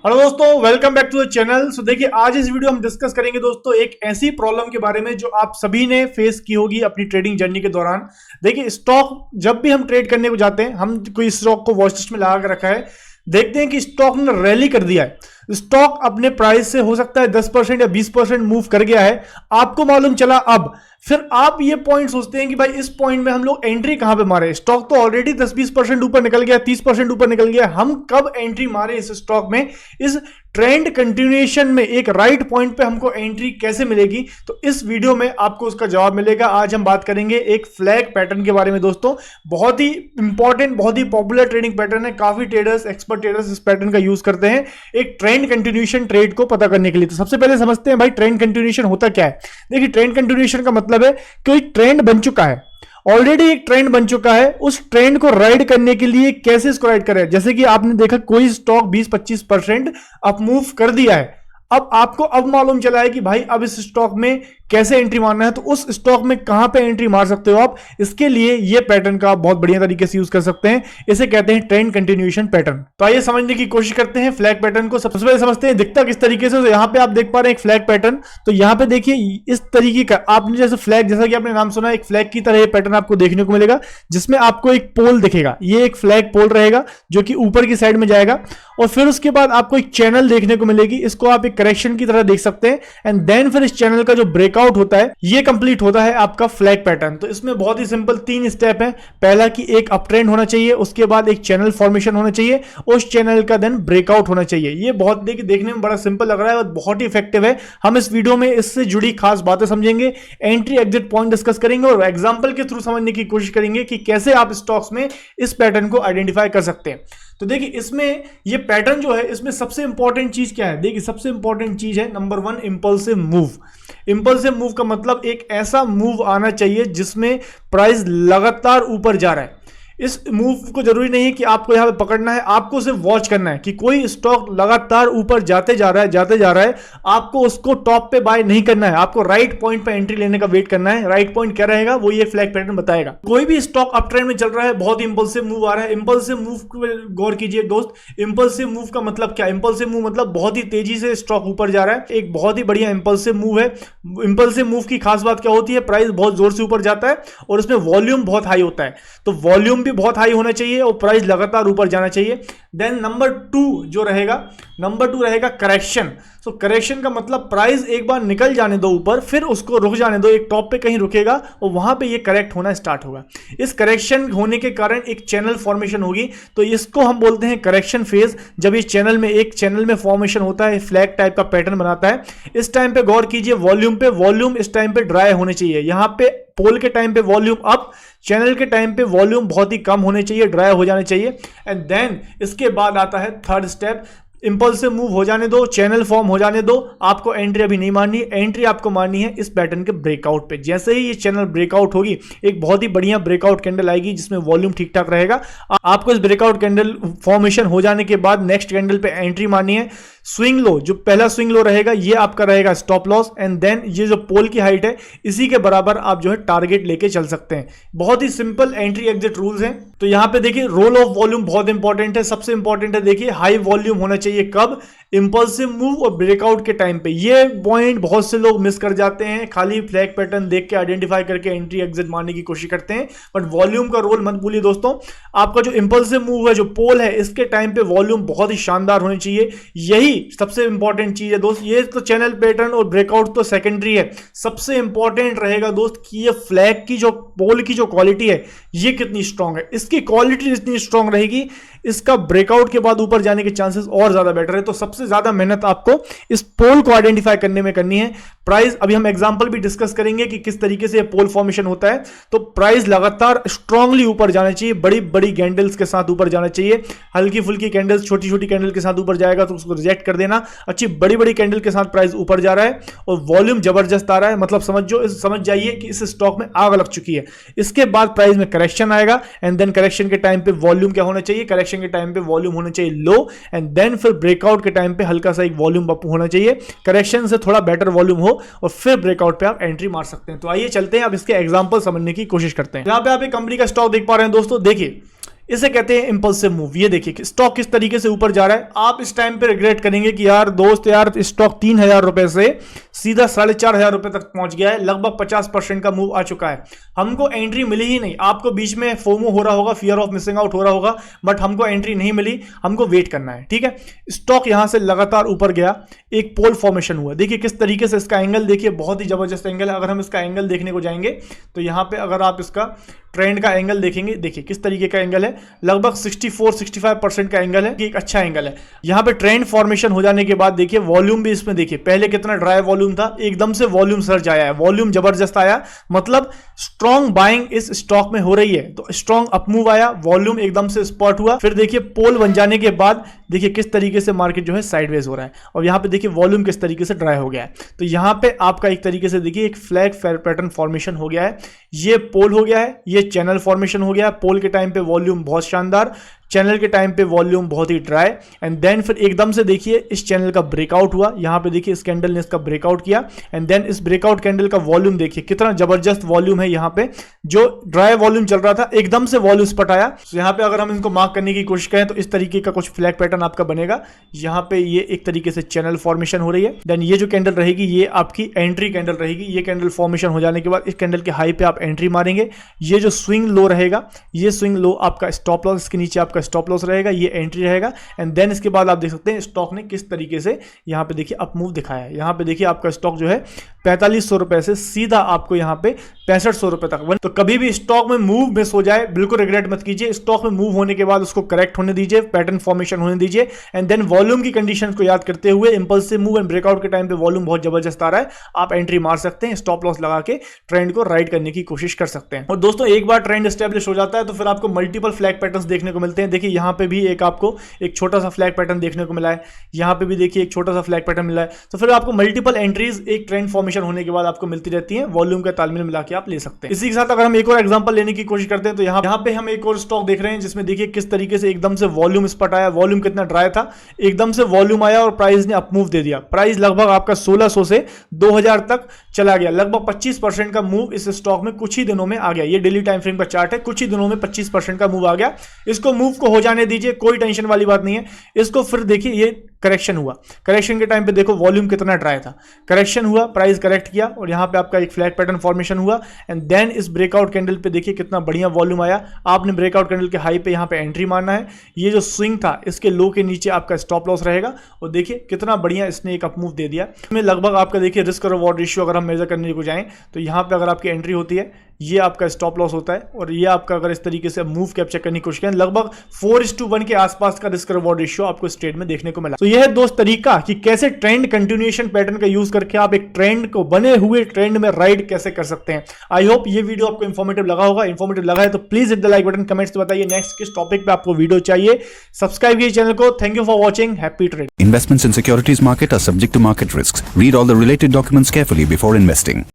Hello दोस्तों, welcome back to the channel. So देखिए, आज इस वीडियो हम डिस्कस करेंगे दोस्तों एक ऐसी प्रॉब्लम के बारे में जो आप सभी ने फेस की होगी अपनी ट्रेडिंग जर्नी के दौरान। देखिए, स्टॉक जब भी हम ट्रेड करने को जाते हैं, हम कोई स्टॉक को वॉच लिस्ट में लगा कर रखा है, देखते हैं कि स्टॉक ने रैली कर दिया है, स्टॉक अपने प्राइस से हो सकता है 10% या 20% मूव कर गया है, आपको मालूम चला। अब फिर आप ये पॉइंट सोचते हैं कि भाई इस पॉइंट में हम लोग एंट्री कहां पे मारे, स्टॉक तो ऑलरेडी 10-20% ऊपर निकल गया, 30% ऊपर निकल गया, हम कब एंट्री मारे इस स्टॉक में, इस ट्रेंड कंटिन्यूएशन में एक राइट पॉइंट पे हमको एंट्री कैसे मिलेगी। तो इस वीडियो में आपको उसका जवाब मिलेगा। आज हम बात करेंगे एक फ्लैग पैटर्न के बारे में दोस्तों, बहुत ही इंपॉर्टेंट, बहुत ही पॉपुलर ट्रेडिंग पैटर्न है, काफी ट्रेडर्स, एक्सपर्ट ट्रेडर्स इस पैटर्न का यूज करते हैं एक ट्रेंड कंटिन्यूएशन ट्रेड को पता करने के लिए। तो सबसे पहले समझते हैं भाई ट्रेंड कंटिन्यूएशन होता क्या है। देखिए, ट्रेंड कंटिन्यूएशन का मतलब है कि एक ट्रेंड बन चुका है, ऑलरेडी एक ट्रेंड बन चुका है, उस ट्रेंड को राइड करने के लिए कैसे इसको राइड करें। जैसे कि आपने देखा कोई स्टॉक 20-25% अप मूव कर दिया है, अब आपको अब मालूम चला है कि भाई अब इस स्टॉक में कैसे एंट्री मारना है, तो उस स्टॉक में कहां पे एंट्री मार सकते हो आप। इसके लिए ये पैटर्न का आप बहुत बढ़िया तरीके से यूज कर सकते हैं, इसे कहते हैं ट्रेंड कंटिन्यूएशन पैटर्न। तो आइए समझने की कोशिश करते हैं फ्लैग पैटर्न को। सबसे पहले समझते हैं दिखता किस तरीके से। तो यहां पे आप देख पा रहे हैं एक फ्लैग पैटर्न, तो यहां पे देखिए इस तरीके का आपने जैसे फ्लैग, जैसा कि आपने नाम सुना, एक फ्लैग की तरह ये पैटर्न आपको देखने को मिलेगा, जिसमें आपको एक पोल दिखेगा, ये एक फ्लैग पोल रहेगा जो कि ऊपर की साइड में जाएगा, और फिर उसके बाद आपको एक चैनल देखने को मिलेगी, इसको आप एक करेक्शन की तरह देख सकते हैं। एंड देन फिर इस चैनल का जो ब्रेकआउट होता है, ये कंप्लीट होता है आपका फ्लैग पैटर्न। तो इसमें बहुत ही सिंपल 3 स्टेप है। पहला कि एक अप ट्रेंड होना चाहिए, उसके बाद एक चैनल फॉर्मेशन होना चाहिए, उस चैनल का देन ब्रेकआउट होना चाहिए। ये बहुत देखने में बड़ा सिंपल लग रहा है और बहुत ही इफेक्टिव है। हम इस वीडियो में इससे जुड़ी खास बातें समझेंगे, एंट्री एग्जिट पॉइंट डिस्कस करेंगे और एग्जांपल के थ्रू समझने की कोशिश करेंगे कि कैसे आप स्टॉक्स में इस पैटर्न को आइडेंटिफाई कर सकते हैं। तो देखिए, इसमें ये पैटर्न जो है, इसमें सबसे इंपॉर्टेंट चीज क्या है। देखिए, सबसे इंपॉर्टेंट चीज है number 1 impulsive move. Impulsive move का मतलब एक ऐसा मूव आना चाहिए जिसमें प्राइस लगातार ऊपर जा रहा है। इस मूव को जरूरी नहीं है कि आपको यहां पे पकड़ना है, आपको सिर्फ वॉच करना है कि कोई स्टॉक लगातार ऊपर जाते जा रहा है, आपको उसको टॉप पे बाय नहीं करना है, आपको राइट पॉइंट पे एंट्री लेने का वेट करना है। राइट पॉइंट क्या रहेगा वो ये फ्लैग पैटर्न बताएगा। कोई भी स्टॉक अप ट्रेंड में चल रहा है, बहुत इंपल्सिव मूव आ रहा है, इंपल्सिव मूव को गौर कीजिए दोस्त। इंपल्सिव मूव का मतलब क्या? इंपल्सिव मूव मतलब बहुत ही तेजी से स्टॉक ऊपर जा रहा है, एक बहुत ही बढ़िया इंपल्सिव मूव है। इंपल्सिव मूव की खास बात क्या होती है? प्राइस बहुत जोर से ऊपर जाता है और उसमें वॉल्यूम बहुत हाई होता है, तो वॉल्यूम भी बहुत हाई होना चाहिए और प्राइस लगातार ऊपर जाना चाहिए। देन नंबर 2 जो रहेगा, नंबर 2 रहेगा करेक्शन। सो करेक्शन का मतलब प्राइस एक बार निकल जाने दो ऊपर, फिर उसको रुक जाने दो, एक टॉप पे कहीं रुकेगा और वहां पे ये करेक्ट होना स्टार्ट होगा। इस करेक्शन होने के कारण एक चैनल फॉर्मेशन होगी, तो इसको हम बोलते हैं करेक्शन फेज। जब इस चैनल में एक चैनल में फॉर्मेशन होता है, फ्लैग टाइप का पैटर्न बनाता है, इस टाइम पे गौर कीजिए वॉल्यूम पे। वॉल्यूम इस टाइम पे ड्राई होने चाहिए। यहां पे पोल के टाइम पे वॉल्यूम अप, चैनल के टाइम पे वॉल्यूम बहुत ही कम होने चाहिए, ड्राई हो जाने चाहिए। एंड देन इसके बाद आता है थर्ड स्टेप, इंपल्सिव मूव हो जाने दो, चैनल फॉर्म हो जाने दो, आपको एंट्री अभी नहीं मारनी। एंट्री आपको मारनी है इस पैटर्न के ब्रेकआउट पे। जैसे ही ये चैनल ब्रेकआउट होगी, एक बहुत ही बढ़िया ब्रेकआउट कैंडल आएगी जिसमें वॉल्यूम ठीक ठाक रहेगा। आपको इस ब्रेकआउट कैंडल फॉर्मेशन हो जाने के बाद नेक्स्ट कैंडल पे एंट्री मारनी है। स्विंग लो, जो पहला स्विंग लो रहेगा, ये आपका रहेगा स्टॉप लॉस। एंड देन ये जो पोल की हाइट है, इसी के बराबर आप जो है टारगेट लेके चल सकते हैं। बहुत ही सिंपल एंट्री एग्जिट रूल्स हैं। तो यहां पे देखिए रोल ऑफ वॉल्यूम बहुत इंपॉर्टेंट है, सबसे इंपॉर्टेंट है। देखिए, हाई वॉल्यूम होना चाहिए कब? इंपल्सिव मूव और ब्रेकआउट के टाइम पे। ये पॉइंट बहुत से लोग मिस कर जाते हैं, खाली फ्लैग पैटर्न देख के आइडेंटिफाई करके एंट्री एग्जिट मारने की कोशिश करते हैं, बट वॉल्यूम का रोल मत भूलिए दोस्तों। आपका जो इंपल्सिव मूव है, जो पोल है, इसके टाइम पे वॉल्यूम बहुत ही शानदार होनी चाहिए। यही सबसे इंपॉर्टेंट चीज है दोस्त। ये तो चैनल पैटर्न और ब्रेकआउट तो सेकेंडरी है, सबसे इंपॉर्टेंट रहेगा दोस्त कि ये फ्लैग की जो पोल की जो क्वालिटी है, ये कितनी स्ट्रांग है। इसकी क्वालिटी जितनी स्ट्रांग रहेगी, इसका ब्रेकआउट के बाद ऊपर जाने के चांसेस और ज्यादा बेटर है। तो सबसे ज्यादा मेहनत आपको इस पोल को आइडेंटिफाई करने में करनी है। प्राइस, अभी हम एग्जांपल भी डिस्कस करेंगे कि किस तरीके से पोल फॉर्मेशन होता है। तो प्राइस लगातार स्ट्रांगली ऊपर जाना चाहिए, बड़ी बड़ी कैंडल्स के साथ ऊपर जाना चाहिए। हल्की फुल्की कैंडल्स, छोटी छोटी कैंडल के साथ ऊपर जाएगा तो उसको रिजेक्ट कर देना। अच्छी बड़ी बड़ी कैंडल के साथ प्राइस ऊपर जा रहा है और वॉल्यूम जबरदस्त आ रहा है, मतलब समझ जाइए कि इस स्टॉक में आग लग चुकी है। इसके बाद प्राइस में करेक्शन आएगा एंड देन करेक्शन के टाइम पे वॉल्यूम क्या होना चाहिए? करेक्शन के टाइम पे वॉल्यूम होना चाहिए लो, एंड देन फिर ब्रेकआउट के टाइम पे हल्का सा एक वॉल्यूम अप होना चाहिए, करेक्शन से थोड़ा बेटर वॉल्यूम हो और फिर ब्रेकआउट पे आप एंट्री मार सकते हैं। तो आइए चलते हैं, अब इसके एग्जांपल समझने की कोशिश करते हैं। यहां पे आप एक कंपनी का स्टॉक देख पा रहे हैं दोस्तों। देखिए, इसे कहते हैं इंपल्सिव मूव। ये देखिए स्टॉक किस तरीके से ऊपर जा रहा है। आप इस टाइम पे रिग्रेट करेंगे कि यार दोस्त यार स्टॉक 3,000 रुपए से सीधा 4,500 रुपए तक पहुंच गया है, लगभग 50% का मूव आ चुका है, हमको एंट्री मिली ही नहीं। आपको बीच में फोमो हो रहा होगा, फियर ऑफ मिसिंग आउट हो रहा होगा, बट हमको एंट्री नहीं मिली, हमको वेट करना है। ठीक है, स्टॉक यहां से लगातार ऊपर गया, एक पोल फॉर्मेशन हुआ। देखिए किस तरीके से इसका एंगल देखिए, बहुत ही जबरदस्त एंगल है। अगर हम इसका एंगल देखने को जाएंगे तो यहां पे अगर आप इसका ट्रेंड का एंगल देखेंगे, देखिए किस तरीके का एंगल है, लगभग 64-65% का एंगल है, एक अच्छा एंगल है। यहां पे ट्रेंड फॉर्मेशन हो जाने के बाद देखिए वॉल्यूम भी इसमें देखिए, पहले कितना ड्राई वॉल्यूम था, एकदम से वॉल्यूम सर्ज आया है, वॉल्यूम जबरदस्त आया, मतलब स्ट्रॉन्ग बाइंग इस स्टॉक में हो रही है। तो स्ट्रॉन्ग अपमूव आया, वॉल्यूम एकदम से स्पॉट हुआ, फिर देखिए पोल बन जाने के बाद देखिए किस तरीके से मार्केट जो है साइडवेज हो रहा है, और यहां पे देखिए वॉल्यूम किस तरीके से ड्राई हो गया है। तो यहां पे आपका एक तरीके से देखिए एक फ्लैग पैटर्न फॉर्मेशन हो गया है, ये पोल हो गया है, ये चैनल फॉर्मेशन हो गया। पोल के टाइम पे वॉल्यूम बहुत शानदार, चैनल के टाइम पे वॉल्यूम बहुत ही ड्राई, एंड देन फिर एकदम से देखिए इस चैनल का ब्रेकआउट हुआ। यहां पे देखिए इस कैंडल ने इसका ब्रेकआउट किया, एंड देन इस ब्रेकआउट कैंडल का वॉल्यूम देखिए कितना जबरदस्त वॉल्यूम है। यहां पे जो ड्राई वॉल्यूम चल रहा था एकदम से वॉल्यूम स्पट आया। तो यहां पे अगर हम इनको मार्क करने की कोशिश करें तो इस तरीके का कुछ फ्लैग पैटर्न आपका बनेगा। यहां पे ये एक तरीके से चैनल फॉर्मेशन हो रही है। देन ये जो कैंडल रहेगी ये आपकी एंट्री कैंडल रहेगी। ये कैंडल फॉर्मेशन हो जाने के बाद इस कैंडल के हाई पे आप एंट्री मारेंगे। ये जो स्विंग लो रहेगा, ये स्विंग लो आपका स्टॉप लॉस, इसके नीचे आपका स्टॉप लॉस रहेगा, ये एंट्री रहेगा। एंड देन इसके बाद आप देख सकते हैं स्टॉक ने किस तरीके से यहां पे देखिए अप मूव दिखाया है। यहां पे देखिए आपका स्टॉक जो है 4500 रुपए से सीधा आपको यहां पे 6500 रुपए तक। तो कभी भी स्टॉक में मूव मिस हो जाए बिल्कुल रिग्रेट मत कीजिए। स्टॉक में मूव होने के बाद उसको करेक्ट होने दीजिए, पैटर्न फॉर्मेशन होने दीजिए, एंड देन वॉल्यूम की कंडीशंस को याद करते हुए इंपल्सिव मूव एंड ब्रेकआउट के टाइम पे वॉल्यूम बहुत जबरदस्त आ रहा है, आप एंट्री मार सकते हैं, स्टॉप लॉस लगा के ट्रेंड को राइड करने की कोशिश कर सकते हैं। और दोस्तों एक बार ट्रेंड एस्टेब्लिश हो जाता है तो फिर आपको मल्टीपल फ्लैग पैटर्न्स देखने को मिलते हैं। देखिए यहां पे भी एक आपको एक छोटा सा फ्लैग पैटर्न देखने को मिला है, यहां पे भी देखिए एक छोटा सा फ्लैग पैटर्न मिला है। तो फिर आपको मल्टीपल एंट्रीज एक ट्रेंड फॉर्मेशन होने के बाद आपको मिलती रहती है, वॉल्यूम का तालमेल मिला के आप ले सकते हैं। इसी के साथ अगर हम एक और एग्जांपल लेने की कोशिश करते हैं तो यहां पे हम एक और स्टॉक देख रहे हैं जिसमें देखिए किस तरीके से एकदम से वॉल्यूम स्पट आया। वॉल्यूम कितना ड्राई था, एकदम से वॉल्यूम आया और प्राइस ने अपमूव दे दिया। प्राइस लगभग आपका 1600 से 2000 तक चला गया, लगभग 25% का मूव इस स्टॉक में कुछ ही दिनों में आ गया। ये डेली टाइम फ्रेम का चार्ट है, कुछ ही दिनों में 25% का मूव आ गया। इसको मूव को हो जाने दीजिए, कोई टेंशन वाली बात नहीं है। इसको फिर देखिए ये करेक्शन हुआ, करेक्शन के टाइम पे देखो वॉल्यूम कितना ड्राई था, करेक्शन हुआ, प्राइस करेक्ट किया और यहां पे आपका एक फ्लैग पैटर्न फॉर्मेशन हुआ, एंड देन इस ब्रेकआउट कैंडल पे देखिए कितना बढ़िया वॉल्यूम आया। आपने ब्रेकआउट कैंडल के हाई पे यहां पे एंट्री मारना है। ये जो स्विंग था इसके लो के नीचे आपका स्टॉप लॉस रहेगा, और देखिए कितना बढ़िया इसने एक अपमूव दे दिया। इसमें लगभग आपका देखिए रिस्क और रिवॉर्ड रेशियो अगर हम मेजर करने को जाएं तो यहां पे अगर आपकी एंट्री होती है, ये आपका स्टॉप लॉस होता है, और ये आपका अगर इस तरीके से मूव कैप्चर करने की कोशिश करें लगभग 4:1 के आसपास का रिस्क रिवॉर्ड रेशियो आपको इस ट्रेड में देखने को मिला। तो यह है दोस्त तरीका कि कैसे ट्रेंड कंटिन्यूएशन पैटर्न का यूज करके आप एक ट्रेंड को बने हुए ट्रेंड में राइड कैसे कर सकते हैं। आई होप ये वीडियो आपको इंफॉर्मेटिव लगा होगा। इंफॉर्मेटिव लगा है तो please hit the like button, comments में बताइए नेक्स्ट किस टॉपिक पे आपको वीडियो चाहिए। सब्सक्राइब कीजिए चैनल को। Thank you for watching, happy trade. Investments in securities market are subject to market risks. Read all the related documents carefully before investing.